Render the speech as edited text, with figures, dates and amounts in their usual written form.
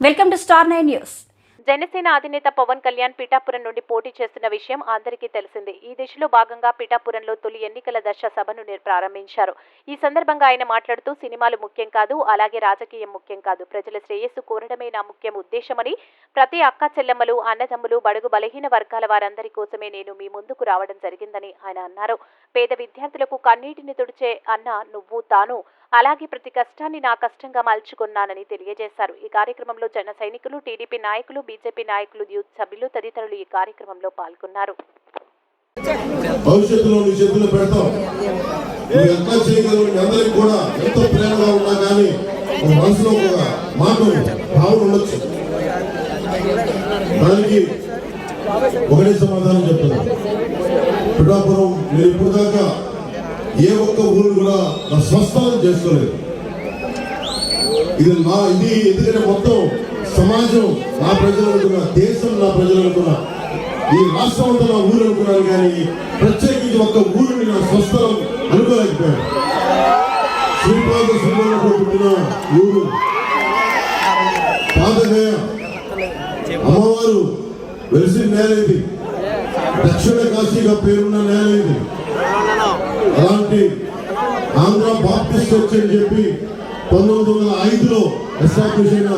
Welcome to star 9 news. Janasena అధినేత పవన్ కళ్యాణ్ పిఠాపురం నుండి పోటీ చేస్తున్న విషయం అందరికీ తెలిసిందే. ఈ దిశలో భాగంగా పిఠాపురంలో తొలి ఎన్నికల దశ సభను ప్రారంభించారు. ఈ సందర్భంగా ఆయన మాట్లాడుతూ సినిమాలు ముఖ్యం కాదు, అలాగే రాజకీయం ముఖ్యం కాదు, ప్రజల శ్రేయస్సు కోరడమే నా ముఖ్య ఉద్దేశమని, ప్రతి అక్క చెల్లెమ్మలు, అన్నదమ్ములు, బడుగు బలహీన వర్గాల వారందరి కోసమే నేను మీ ముందుకు రావడం జరిగిందని ఆయన అన్నారు. పేద విద్యార్థులకు కన్నీటిని తుడిచే అన్న నువ్వు తాను, అలాగే ప్రతి కష్టాన్ని నా కష్టంగా మలుచుకున్నానని తెలియజేశారు. ఈ కార్యక్రమంలో జన సైనికులు, టీడీపీ నాయకులు, బీజేపీ నాయకులు, యూత్ సభ్యులు తదితరులు ఈ కార్యక్రమంలో పాల్గొన్నారు. భవిష్యత్తులో నీ చేతులు పెడతాం. నువ్వు ఎంత చేయగలవు అందరికి కూడా ఎంతో ప్రేమగా ఉన్నా కానీ మనసులో ఒక మాట భావన ఉండొచ్చు. దానికి ఒకటే సమాధానం చెప్తాను. పిఠాపురం నేను ఇప్పుడు దాకా ఏ ఒక్క ఊరు కూడా నా స్వస్థలం చేసుకోలేదు. ఇది ఎందుకంటే మొత్తం సమాజం నా ప్రజలు అనుకున్నా, దేశం నా ప్రజలు అనుకున్నా, ఈ రాష్ట్రం అంతా నా ఊరు అనుకున్నాను, కానీ ప్రత్యేకించి ఒక్క ఊరిని నా స్వస్థలం అనుకోలేకపోయాను. శ్రీపాద శ్రీపాద పుట్టిన ఊరు పాదగయ అమ్మవారు వెలిసిన నేల ఇది. దక్షిణ కాశీగా పేరున్న నేల ఇది. అలాంటి ఆంధ్ర బాప్టిస్ట్ చర్చ్ అని చెప్పి 1905లో ఎస్టాబ్లిష్ అయిన